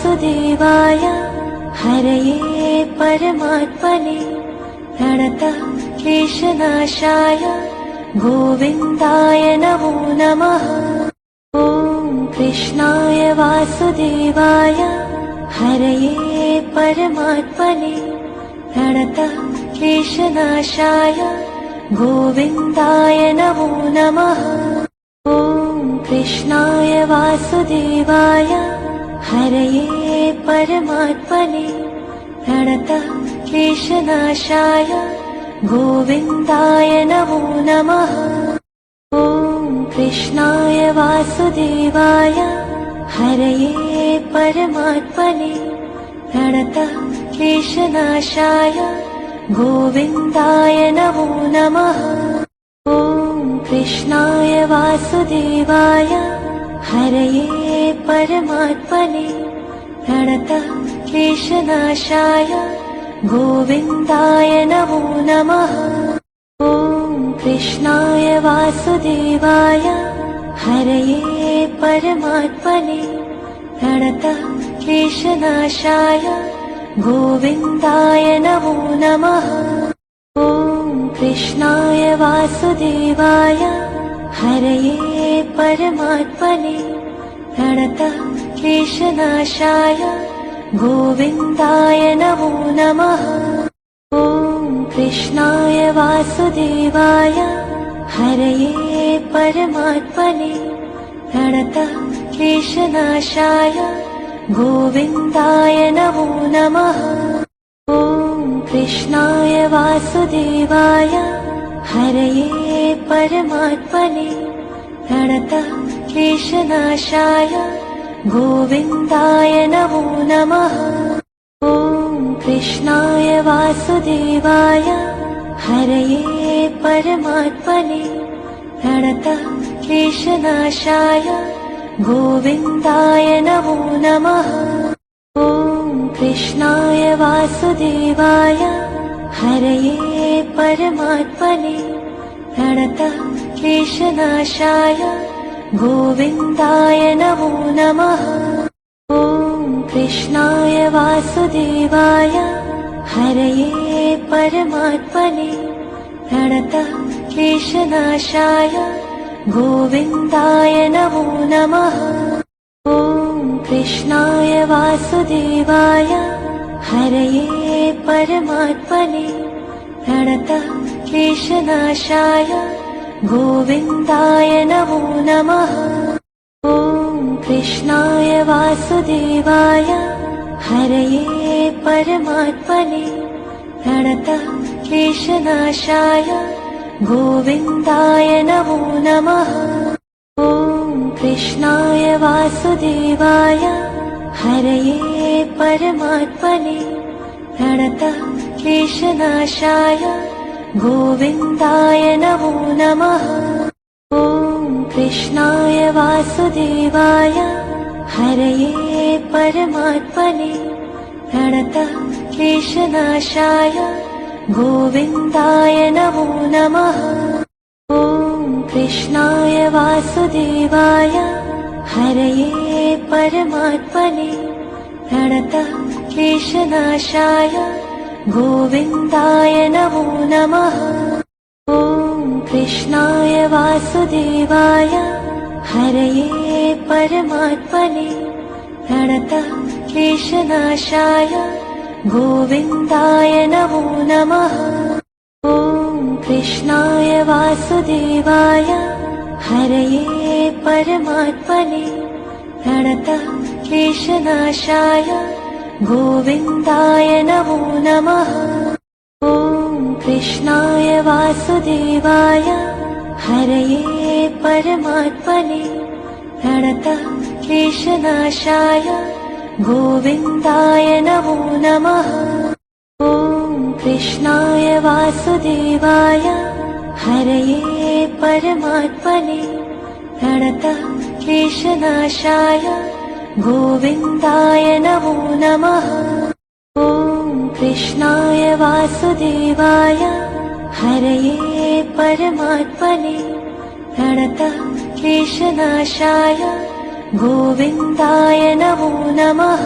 वासुदेवाय हरये परमात्मने प्रणतः क्लेशनाशाय गोविन्दाय नमो नमः। ॐ कृष्णाय वासुदेवाय हरये परमात्मने प्रणतः क्लेशनाशाय गोविन्दाय नमो नमः। ॐ कृष्णाय वासुदेवाय हरये परमात्मने प्रणतः क्लेशनाशाय गोविन्दाय नमो नमः। ॐ कृष्णाय वासुदेवाय हरये परमात्मने प्रणतः क्लेशनाशाय गोविन्दाय नमो नमः। ॐ कृष्णाय वासुदेवाय हरये परमात्मने प्रणतः क्लेशनाशाय गोविन्दाय नमो नमः। ॐ कृष्णाय वासुदेवाय हरये परमात्मने प्रणतः क्लेशनाशाय गोविन्दाय नमो नमः। ॐ कृष्णाय वासुदेवाय हरये परमात्मने प्रणतः क्लेशनाशाय गोविन्दाय नमो नमः। ॐ कृष्णाय वासुदेवाय हरये परमात्मने प्रणतः क्लेशनाशाय गोविन्दाय नमो नमः। ॐ कृष्णाय वासुदेवाय हरये परमात्मने प्रणतः क्लेशनाशाय गोविन्दाय नमो नमः। ॐ कृष्णाय वासुदेवाय हरये परमात्मने प्रणतः क्लेशनाशाय गोविन्दाय नमो नमः। ॐ कृष्णाय वासुदेवाय हरये परमात्मने प्रणतः क्लेशनाशाय गोविन्दाय नमो नमः। ॐ कृष्णाय वासुदेवाय हरये परमात्मने प्रणतः क्लेशनाशाय गोविन्दाय नमो नमः। ॐ कृष्णाय वासुदेवाय हरये परमात्मने प्रणतः क्लेशनाशाय गोविन्दाय नमो नमः। ॐ कृष्णाय वासुदेवाय हरये परमात्मने प्रणतः क्लेशनाशाय गोविन्दाय नमो नमः। ॐ कृष्णाय वासुदेवाय हरये परमात्मने प्रणतः क्लेशनाशाय गोविन्दाय नमो नमः। ॐ कृष्णाय वासुदेवाय हरये परमात्मने प्रणतः क्लेशनाशाय गोविन्दाय नमो नमः। ॐ कृष्णाय वासुदेवाय हरये परमात्मने प्रणतः क्लेशनाशाय गोविन्दाय नमो नमः। ॐ कृष्णाय वासुदेवाय हरये परमात्मने प्रणतः क्लेशनाशाय गोविन्दाय नमो नमः। ॐ कृष्णाय वासुदेवाय हरये परमात्मने प्रणतः क्लेशनाशाय गोविन्दाय नमो नमः। ॐ कृष्णाय वासुदेवाय हरये परमात्मने प्रणतः क्लेशनाशाय गोविन्दाय नमो नमः। ॐ कृष्णाय वासुदेवाय हरये परमात्मने प्रणतः क्लेशनाशाय गोविन्दाय नमो नमः। ॐ कृष्णाय वासुदेवाय हरये परमात्मने प्रणतः क्लेशनाशाय गोविन्दाय नमो नमः।